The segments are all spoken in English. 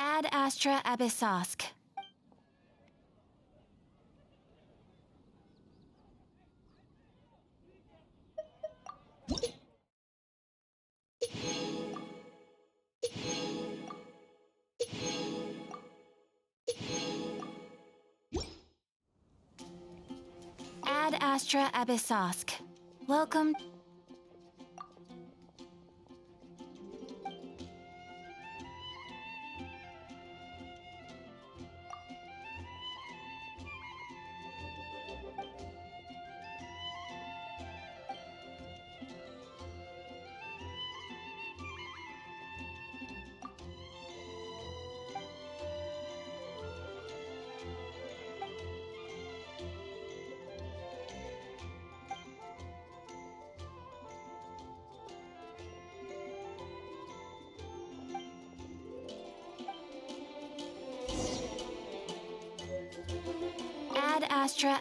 Ad Astra Abyssosk. Ad Astra Abyssosk. Welcome. Ad Astra.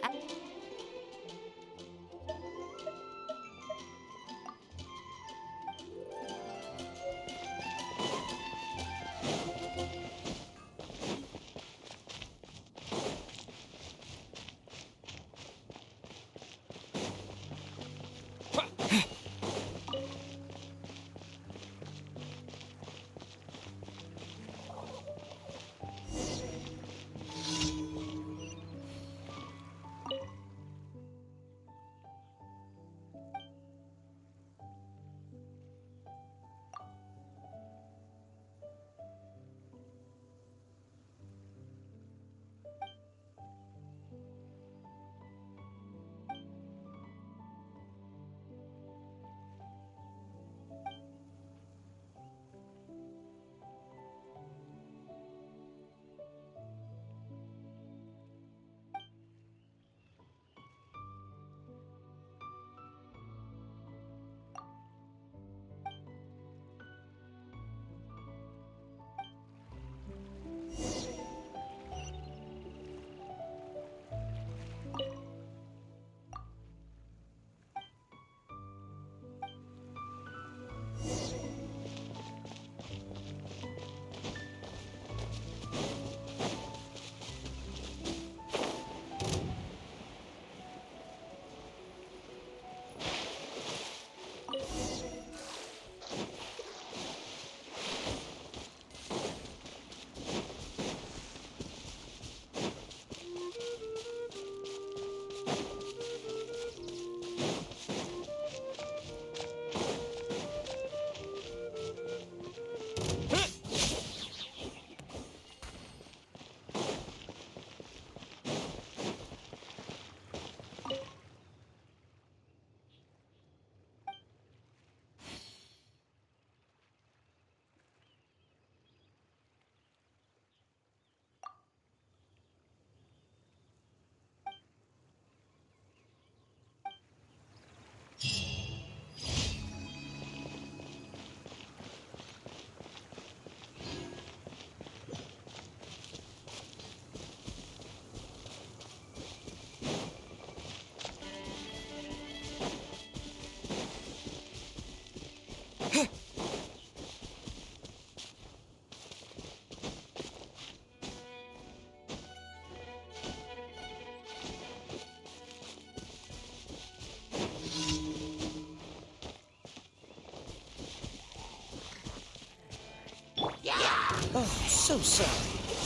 Oh, so sorry.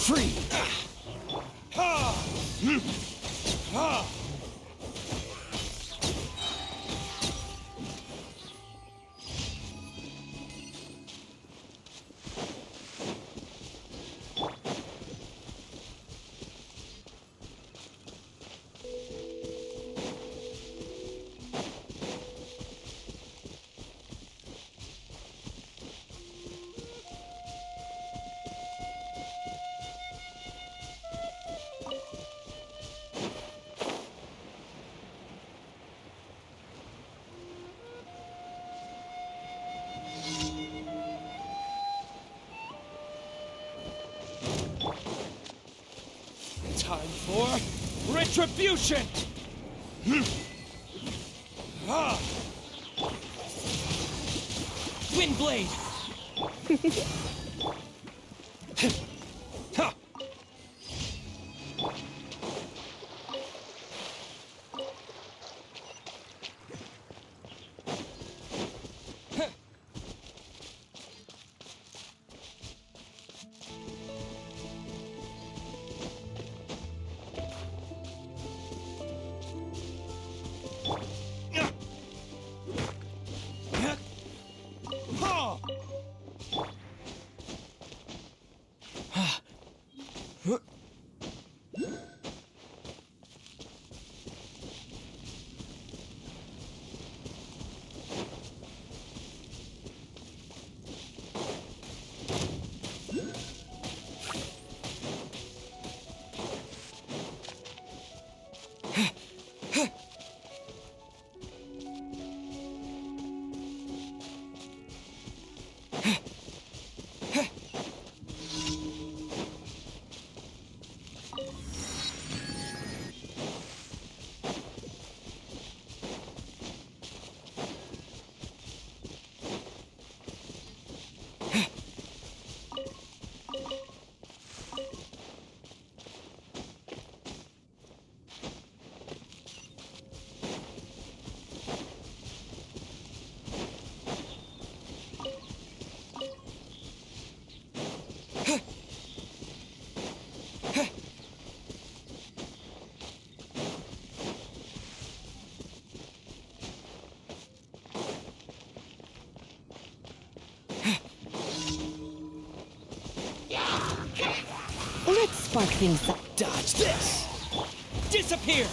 Free! Time for retribution! Windblade! Let's spark things up. Dodge this! Disappear!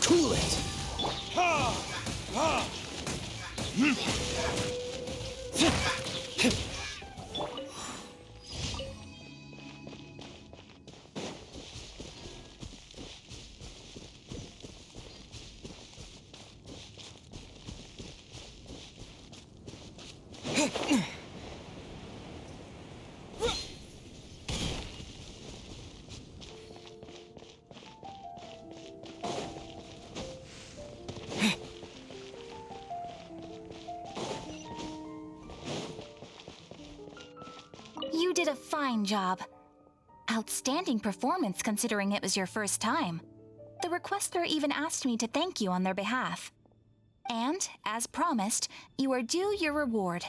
Cool it! Ha! Ha! You did a fine job. Outstanding performance considering it was your first time. The requester even asked me to thank you on their behalf. And, as promised, you are due your reward.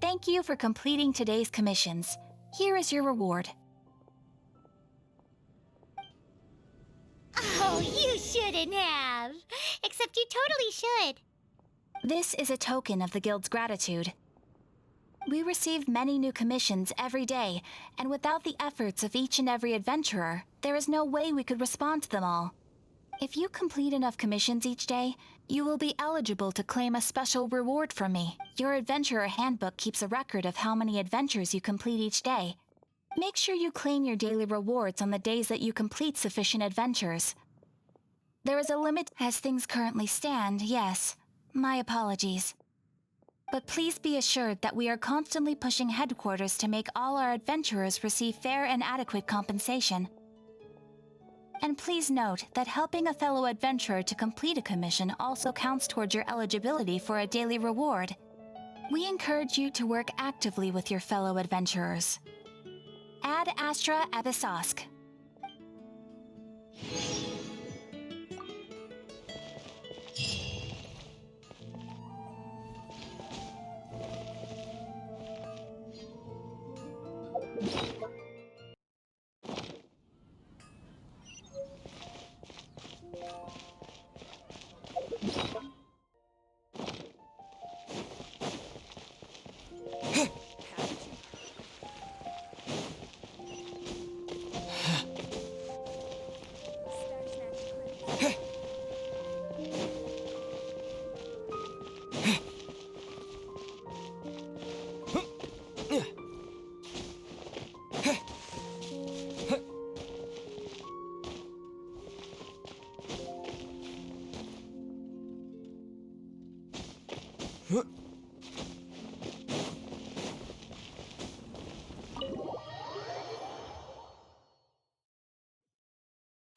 Thank you for completing today's commissions. Here is your reward. Oh, you shouldn't have. Except you totally should. This is a token of the Guild's gratitude. We receive many new commissions every day, and without the efforts of each and every adventurer, there is no way we could respond to them all. If you complete enough commissions each day, you will be eligible to claim a special reward from me. Your Adventurer Handbook keeps a record of how many adventures you complete each day. Make sure you claim your daily rewards on the days that you complete sufficient adventures. There is a limit as things currently stand, yes. My apologies. But please be assured that we are constantly pushing headquarters to make all our adventurers receive fair and adequate compensation. And please note that helping a fellow adventurer to complete a commission also counts towards your eligibility for a daily reward. We encourage you to work actively with your fellow adventurers. Ad Astra Abyssosk.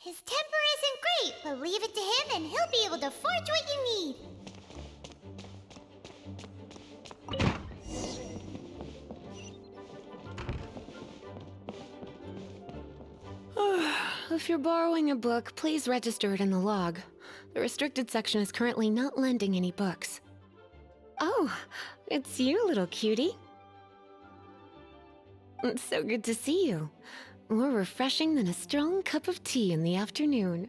His temper isn't great, but leave it to him and he'll be able to forge what you need. If you're borrowing a book, please register it in the log. The restricted section is currently not lending any books. Oh, it's you, little cutie. It's so good to see you. more refreshing than a strong cup of tea in the afternoon.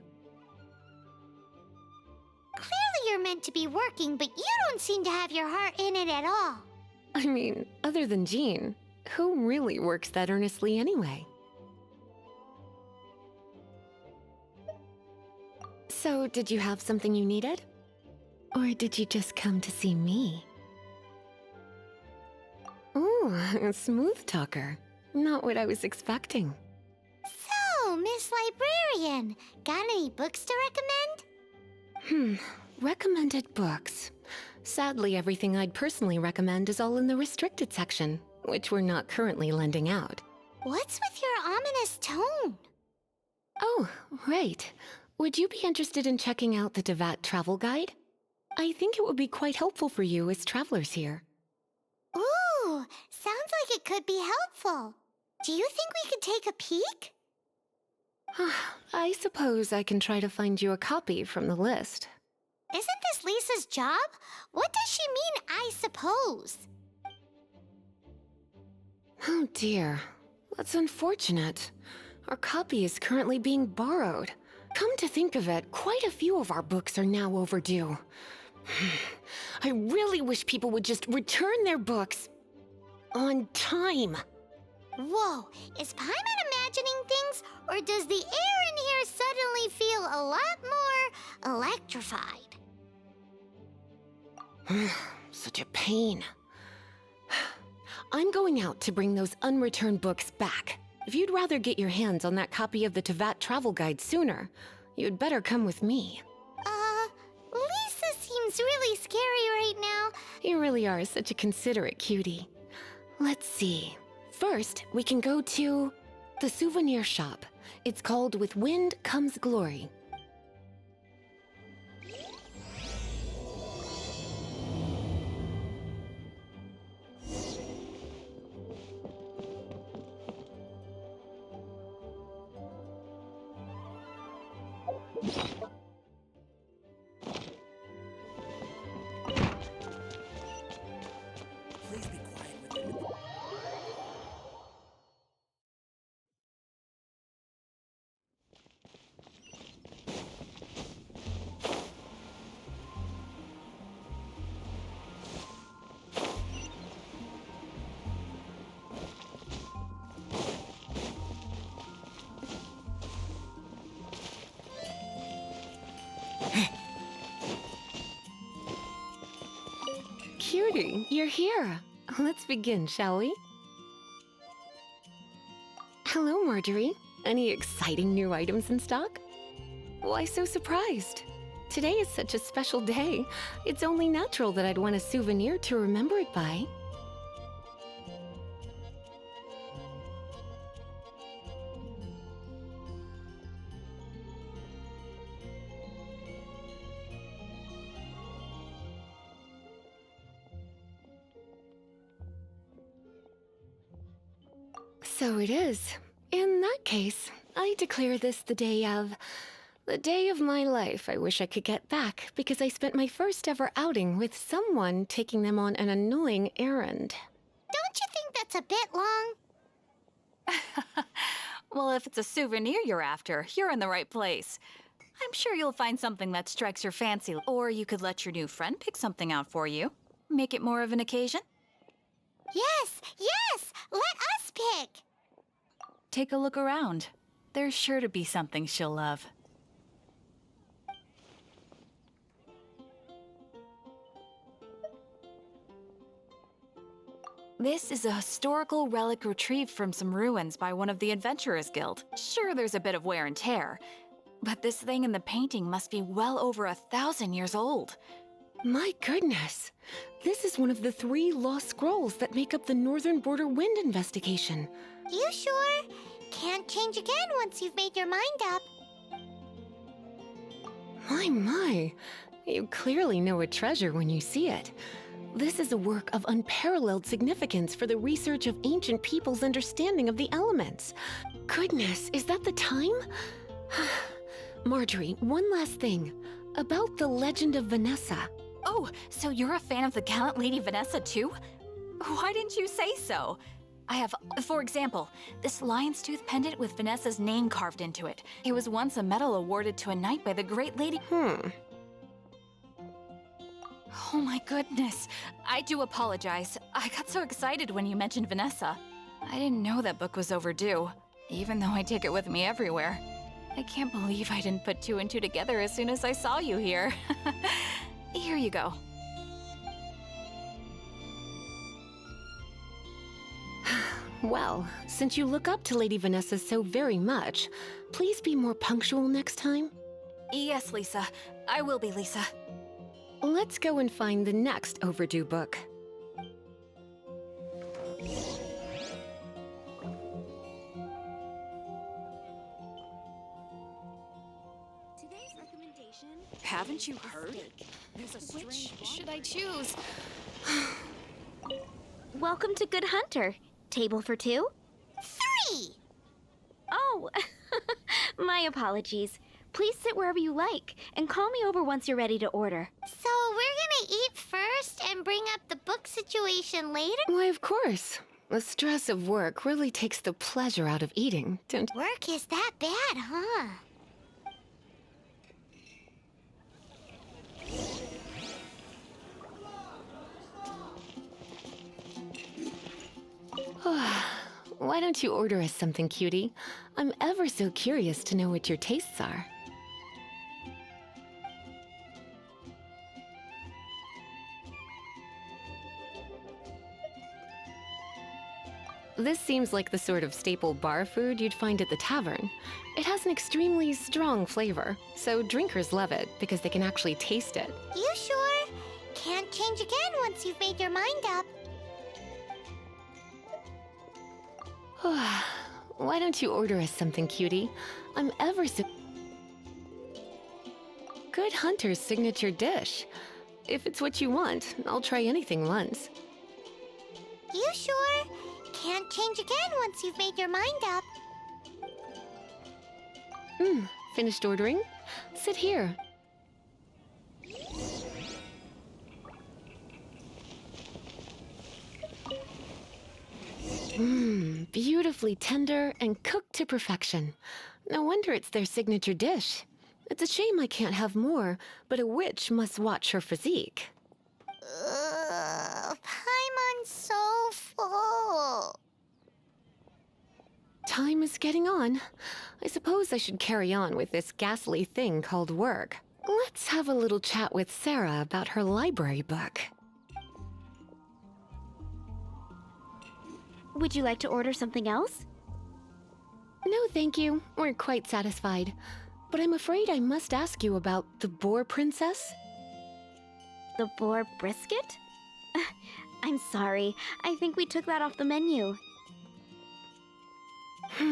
Clearly you're meant to be working, but you don't seem to have your heart in it at all. I mean, other than Jean, who really works that earnestly anyway? So, did you have something you needed? Or did you just come to see me? Ooh, a smooth talker. Not what I was expecting. So, Miss Librarian, got any books to recommend? Recommended books. Sadly, everything I'd personally recommend is all in the restricted section, which we're not currently lending out. What's with your ominous tone? Oh, right. Would you be interested in checking out the Devat travel guide? I think it would be quite helpful for you as travelers here. Ooh, sounds like it could be helpful. Do you think we could take a peek? I suppose I can try to find you a copy from the list. Isn't this Lisa's job? What does she mean, I suppose? Oh dear, that's unfortunate. Our copy is currently being borrowed. Come to think of it, quite a few of our books are now overdue. I really wish people would just return their books on time. Whoa, is Paimon imagining things, or does the air in here suddenly feel a lot more electrified? Such a pain. I'm going out to bring those unreturned books back. If you'd rather get your hands on that copy of the Tevat travel guide sooner, you'd better come with me. Lisa seems really scary right now. You really are such a considerate cutie. Let's see. First, we can go to the souvenir shop. It's called With Wind Comes Glory. Please be quiet with it. Cutie, you're here. Let's begin, shall we? Hello, Marjorie. Any exciting new items in stock? Why so surprised? Today is such a special day. It's only natural that I'd want a souvenir to remember it by. So it is. In that case, I declare this the day of my life I wish I could get back, because I spent my first ever outing with someone taking them on an annoying errand. Don't you think that's a bit long? Well, if it's a souvenir you're after, you're in the right place. I'm sure you'll find something that strikes your fancy, or you could let your new friend pick something out for you. Make it more of an occasion. Yes, yes! Let us pick! Take a look around. There's sure to be something she'll love. This is a historical relic retrieved from some ruins by one of the Adventurers Guild. Sure, there's a bit of wear and tear, but this thing in the painting must be well over 1,000 years old. My goodness! This is one of the 3 lost scrolls that make up the Northern Border Wind investigation. You sure? Can't change again once you've made your mind up. My. You clearly know a treasure when you see it. This is a work of unparalleled significance for the research of ancient people's understanding of the elements. Goodness, is that the time? Marjorie, one last thing. About the legend of Vanessa. Oh, so you're a fan of the gallant Lady Vanessa too? Why didn't you say so? I have, for example, this lion's tooth pendant with Vanessa's name carved into it. It was once a medal awarded to a knight by the great lady. Oh my goodness. I do apologize. I got so excited when you mentioned Vanessa. I didn't know that book was overdue, even though I take it with me everywhere. I can't believe I didn't put two and two together as soon as I saw you here. Here you go. Well, since you look up to Lady Vanessa so very much, please be more punctual next time. Yes, Lisa. I will be, Lisa. Let's go and find the next overdue book. Today's recommendation. Haven't you heard? Which should I choose? Welcome to Good Hunter. Table for two? 3! Oh, my apologies. Please sit wherever you like, and call me over once you're ready to order. So we're gonna eat first and bring up the book situation later? Why, of course. The stress of work really takes the pleasure out of eating, don't you? Work is that bad, huh? Why don't you order us something, cutie? I'm ever so curious to know what your tastes are. This seems like the sort of staple bar food you'd find at the tavern. It has an extremely strong flavor, so drinkers love it because they can actually taste it. You sure? Can't change again once you've made your mind up. Why don't you order us something, cutie? I'm ever so... Good Hunter's signature dish. If it's what you want, I'll try anything once. You sure? Can't change again once you've made your mind up. Finished ordering? Sit here. Beautifully tender and cooked to perfection. No wonder it's their signature dish. It's a shame I can't have more, but a witch must watch her physique. Paimon's so full. Time is getting on. I suppose I should carry on with this ghastly thing called work. Let's have a little chat with Sarah about her library book. Would you like to order something else? No, thank you. We're quite satisfied. But I'm afraid I must ask you about the Boar Princess. The boar brisket? I'm sorry. I think we took that off the menu. She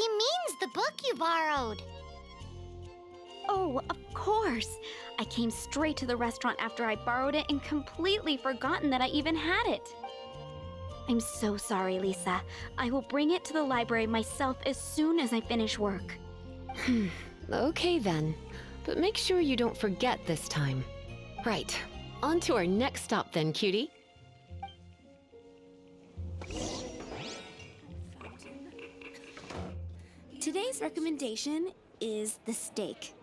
means the book you borrowed. Oh, of course. I came straight to the restaurant after I borrowed it and completely forgotten that I even had it. I'm so sorry, Lisa. I will bring it to the library myself as soon as I finish work. Okay then. But make sure you don't forget this time. Right. On to our next stop then, cutie. Today's recommendation is the steak.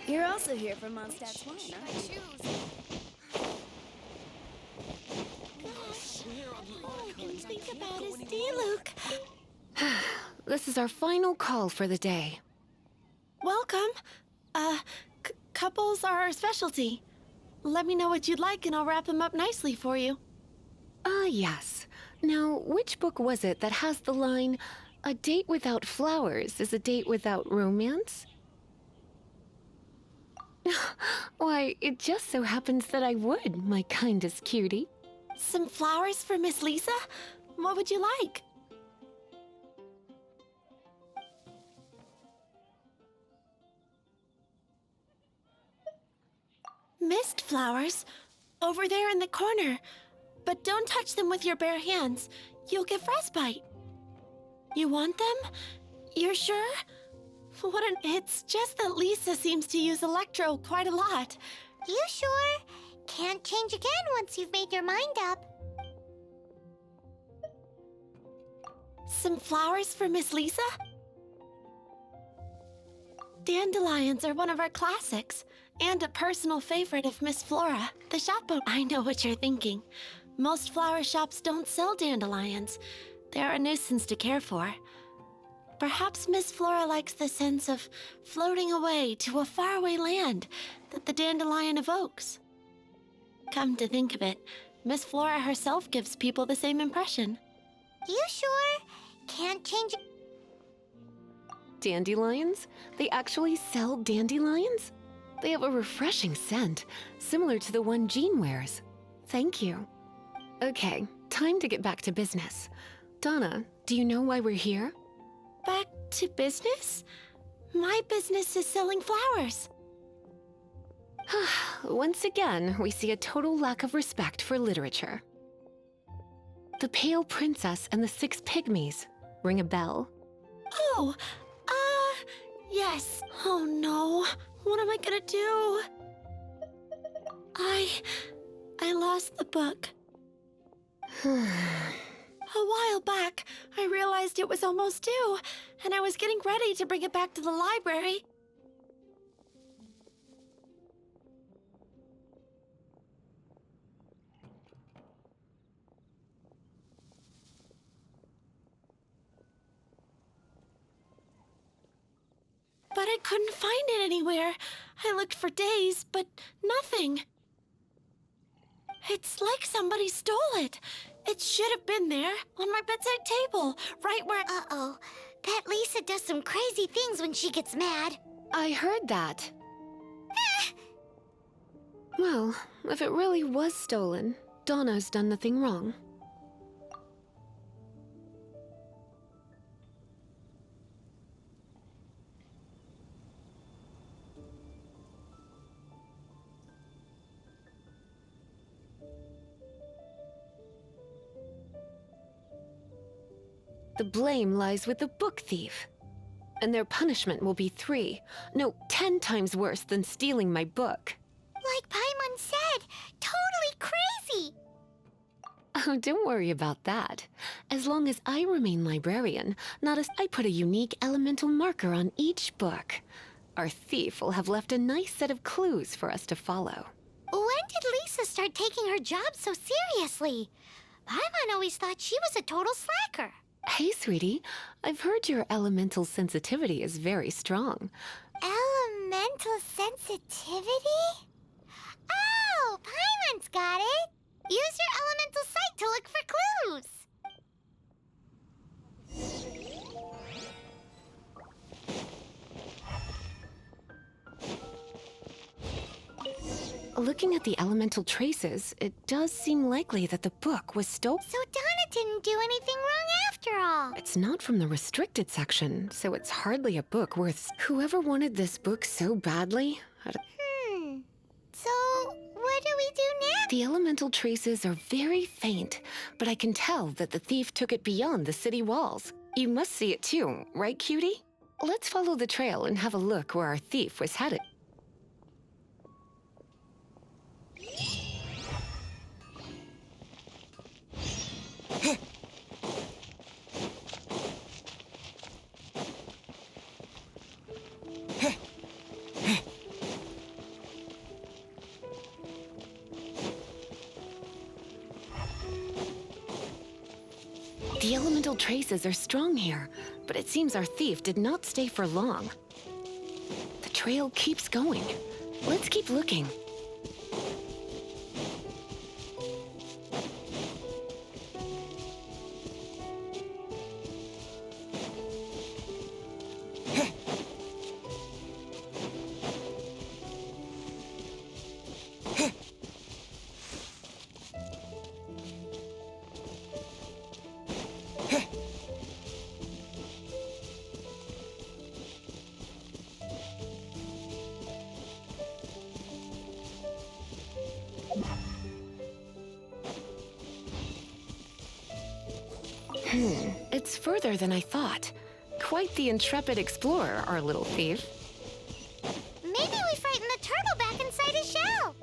You're also here for Mondstadt's wine, aren't you? All I can think about is Diluc. This is our final call for the day. Welcome. Couples are our specialty. Let me know what you'd like and I'll wrap them up nicely for you. Yes. Now, which book was it that has the line, "A date without flowers is a date without romance"? Why, it just so happens that I would, my kindest cutie. Some flowers for Miss Lisa? What would you like? Mist flowers? Over there in the corner. But don't touch them with your bare hands. You'll get frostbite. You want them? You're sure? It's just that Lisa seems to use Electro quite a lot. You sure? Can't change again once you've made your mind up. Some flowers for Miss Lisa? Dandelions are one of our classics, and a personal favorite of Miss Flora, the shop owner. I know what you're thinking. Most flower shops don't sell dandelions. They're a nuisance to care for. Perhaps Miss Flora likes the sense of floating away to a faraway land that the dandelion evokes. Come to think of it, Miss Flora herself gives people the same impression. You sure? Can't change it. Dandelions? They actually sell dandelions? They have a refreshing scent, similar to the one Jean wears. Thank you. Okay, time to get back to business. Donna, do you know why we're here? Back to business? My business is selling flowers. Once again, we see a total lack of respect for literature. The Pale Princess and the Six Pygmies. Ring a bell? Oh, yes. Oh no, what am I gonna do? I lost the book. A while back, I realized it was almost due, and I was getting ready to bring it back to the library. But I couldn't find it anywhere. I looked for days, but nothing. It's like somebody stole it. It should have been there, on my bedside table, right where— Uh-oh. That Lisa does some crazy things when she gets mad. I heard that. Well, if it really was stolen, Donna's done nothing wrong. The blame lies with the book thief. And their punishment will be 10 times worse than stealing my book. Like Paimon said, totally crazy. Oh, don't worry about that. As long as I remain librarian, I put a unique elemental marker on each book. Our thief will have left a nice set of clues for us to follow. When did Lisa start taking her job so seriously? Paimon always thought she was a total slacker. Hey, sweetie, I've heard your elemental sensitivity is very strong. Elemental sensitivity? Oh, Paimon's got it. Use your elemental sight to look for clues. Looking at the elemental traces, it does seem likely that the book was stolen. So Donna didn't do anything wrong after all. It's not from the restricted section, so it's hardly a book worth— Whoever wanted this book so badly— So, what do we do now? The elemental traces are very faint, but I can tell that the thief took it beyond the city walls. You must see it too, right, cutie? Let's follow the trail and have a look where our thief was headed. The elemental traces are strong here, but it seems our thief did not stay for long. The trail keeps going. Let's keep looking. It's further than I thought. Quite the intrepid explorer, our little thief. Maybe we frightened the turtle back inside his shell.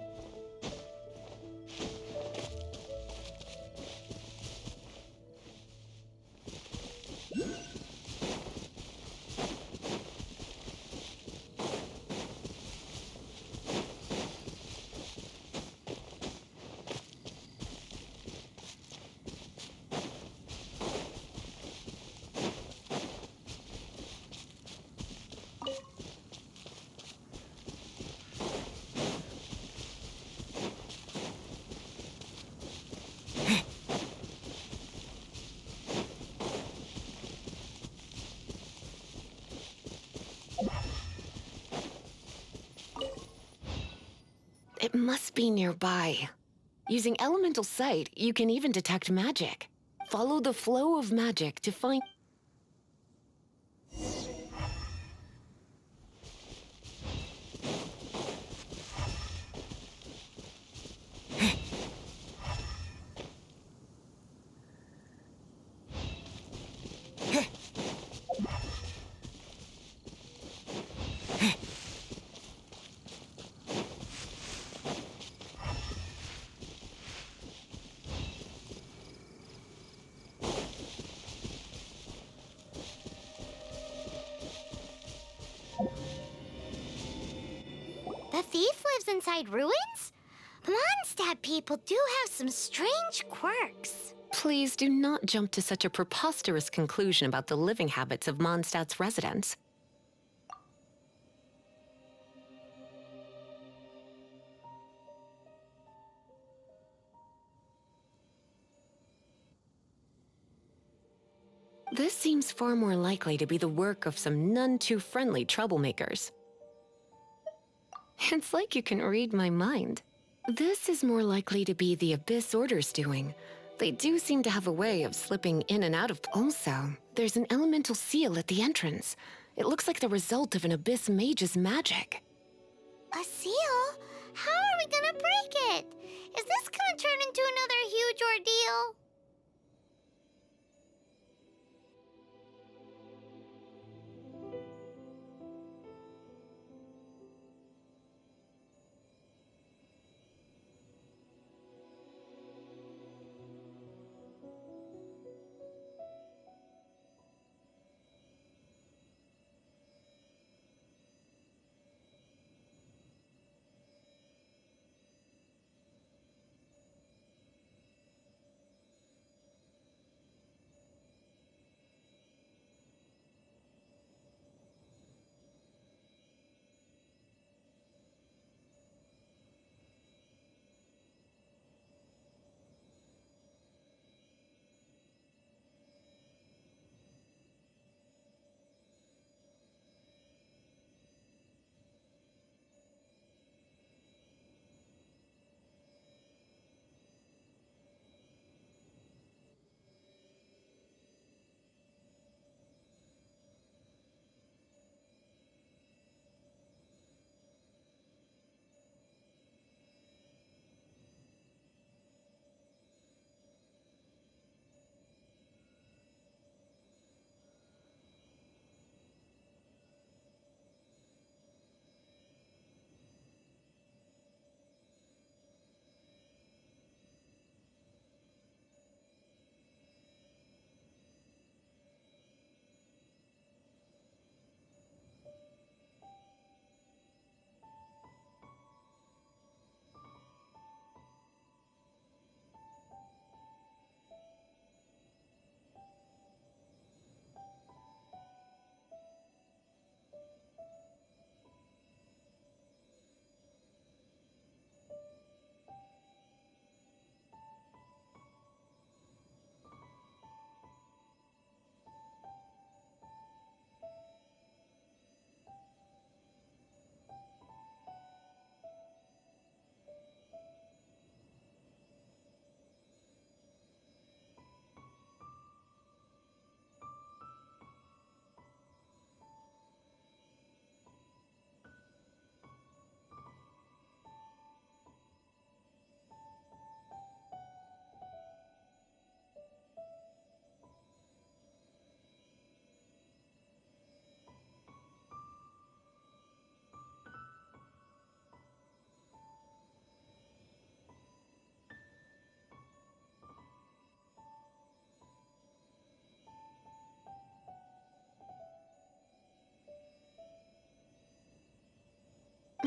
It must be nearby. Using elemental sight, you can even detect magic. Follow the flow of magic to find... The thief lives inside ruins? Mondstadt people do have some strange quirks. Please do not jump to such a preposterous conclusion about the living habits of Mondstadt's residents. This seems far more likely to be the work of some none-too-friendly troublemakers. It's like you can read my mind. This is more likely to be the Abyss Order's doing. They do seem to have a way of slipping in and out of... Also, there's an elemental seal at the entrance. It looks like the result of an Abyss mage's magic. A seal? How are we gonna break it? Is this gonna turn into another huge ordeal?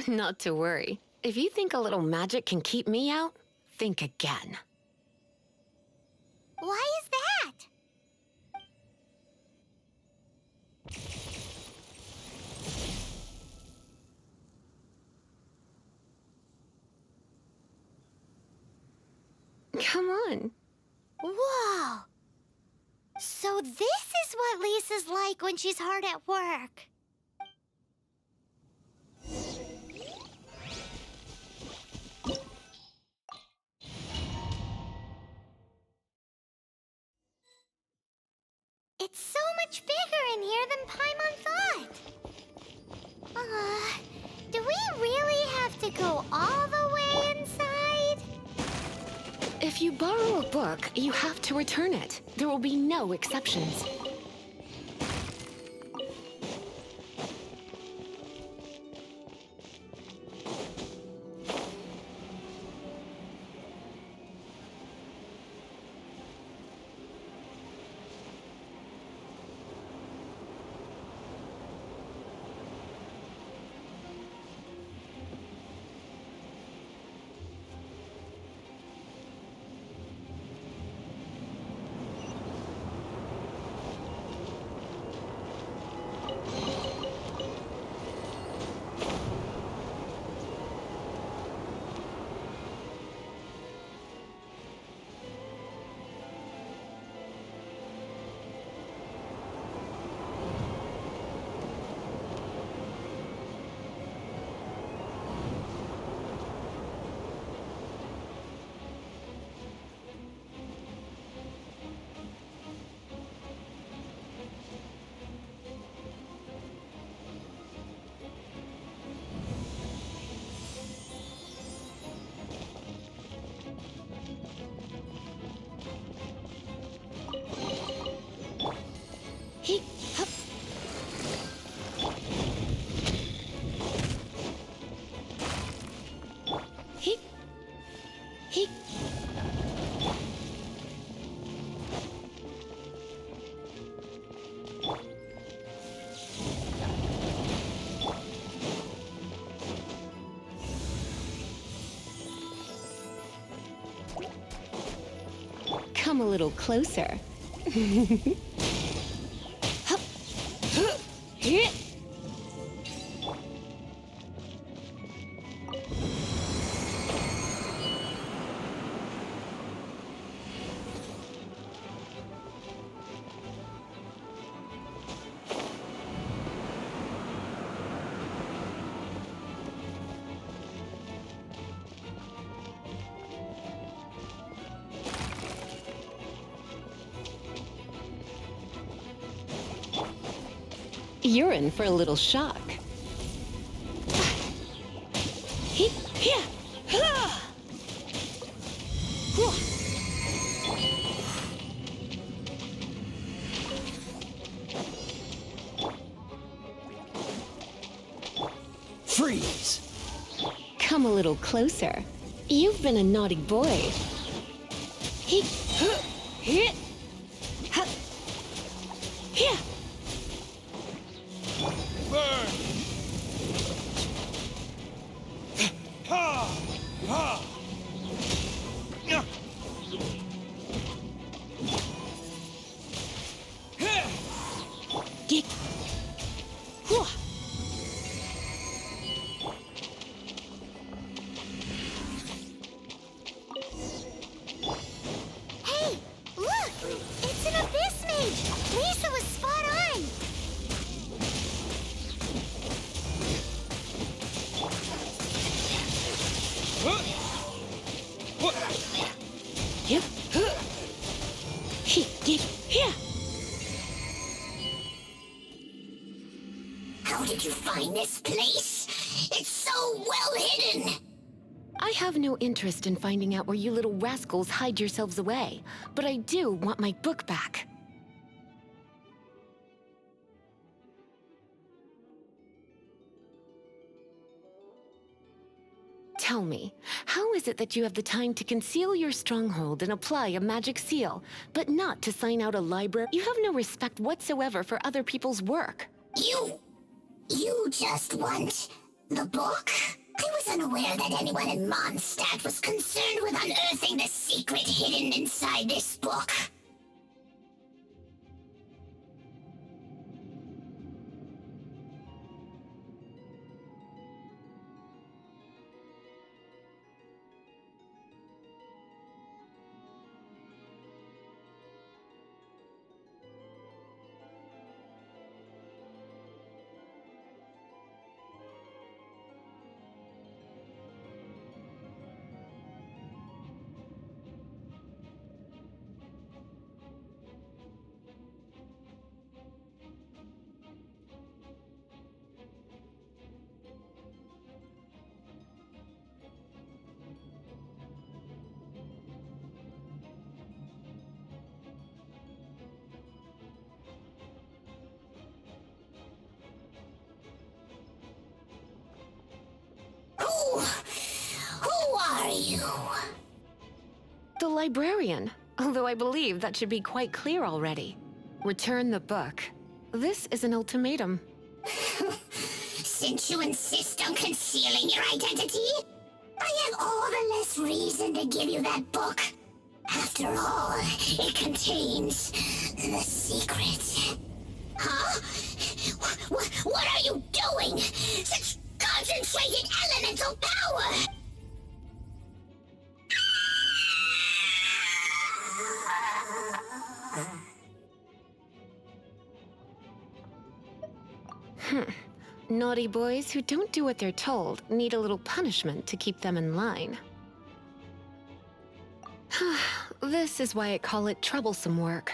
Not to worry. If you think a little magic can keep me out, think again. Why is that? Come on. Whoa! So this is what Lisa's like when she's hard at work. It's so much bigger in here than Paimon thought. Do we really have to go all the way inside? If you borrow a book, you have to return it. There will be no exceptions. Come a little closer. You're in for a little shock. Freeze! Come a little closer. You've been a naughty boy. Burn! Ha! Ha! Yeah. Hey, look! It's an Abyss Mage! Lisa was spot on! How did you find this place? It's so well hidden! I have no interest in finding out where you little rascals hide yourselves away, but I do want my book back. Tell me, how is it that you have the time to conceal your stronghold and apply a magic seal, but not to sign out a library? You have no respect whatsoever for other people's work. You just want the book? I was unaware that anyone in Mondstadt was concerned with unearthing the secret hidden inside this book. you? The librarian, although I believe that should be quite clear already. Return the book. This is an ultimatum. Since you insist on concealing your identity, I have all the less reason to give you that book. After all, it contains the secret. Huh? What are you doing? Such concentrated elemental power! Naughty boys who don't do what they're told need a little punishment to keep them in line. This is why I call it troublesome work.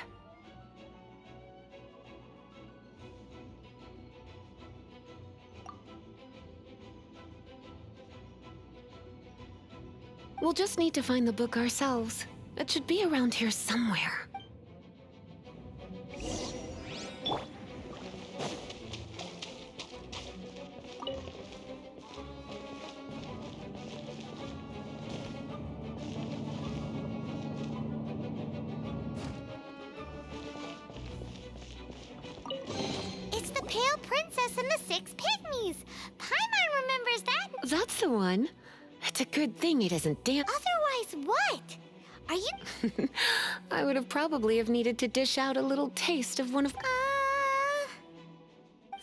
We'll just need to find the book ourselves. It should be around here somewhere. It's the Pale Princess and the Six Pygmies. Paimon remembers that. That's the one. It's a good thing it isn't damn. Otherwise, what? Are you... I would have probably have needed to dish out a little taste of one of...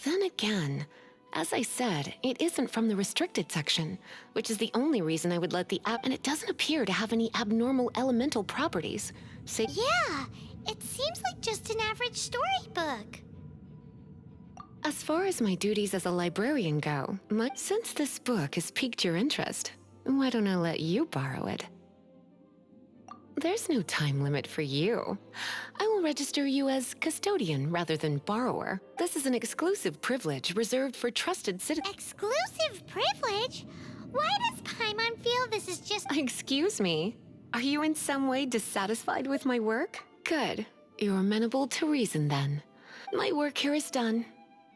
Then again, as I said, it isn't from the restricted section, which is the only reason I would let the app, and it doesn't appear to have any abnormal elemental properties. Say, Yeah, it seems like just an average storybook. as far as my duties as a librarian go, since this book has piqued your interest, why don't I let you borrow it? There's no time limit for you. I will register you as custodian rather than borrower. This is an exclusive privilege reserved for trusted citizens. Exclusive privilege? Why does Paimon feel this is just... Excuse me? Are you in some way dissatisfied with my work? Good. You're amenable to reason then. My work here is done.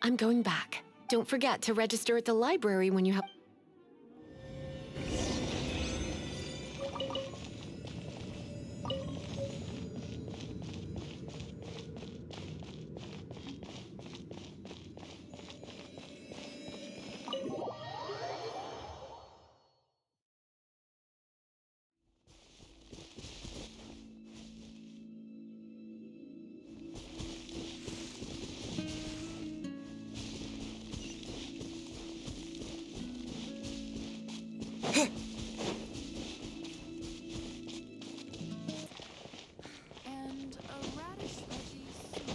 I'm going back. Don't forget to register at the library when you have... And a radish veggie soup.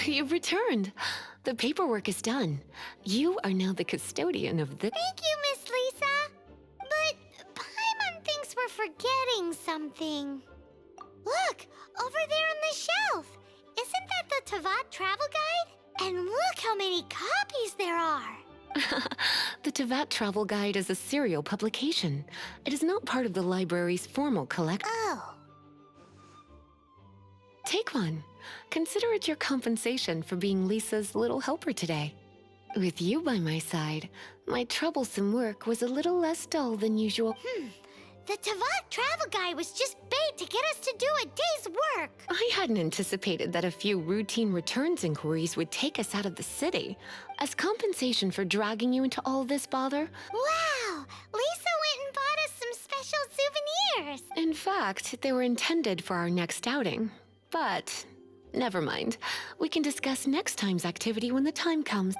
You've returned. The paperwork is done. You are now the custodian of the... Thank you, Miss Lisa. But Paimon thinks we're forgetting something. Look, over there on the shelf. Isn't that the Tavat travel guide? And look how many copies there are. The Tavat Travel Guide is a serial publication. It is not part of the library's formal collection. Oh. Take one. Consider it your compensation for being Lisa's little helper today. With you by my side, my troublesome work was a little less dull than usual. The Tavat travel guide was just bait to get us to do a day's work. I hadn't anticipated that a few routine returns inquiries would take us out of the city. As compensation for dragging you into all this bother, Wow! Lisa went and bought us some special souvenirs. in fact, they were intended for our next outing. But never mind. We can discuss next time's activity when the time comes.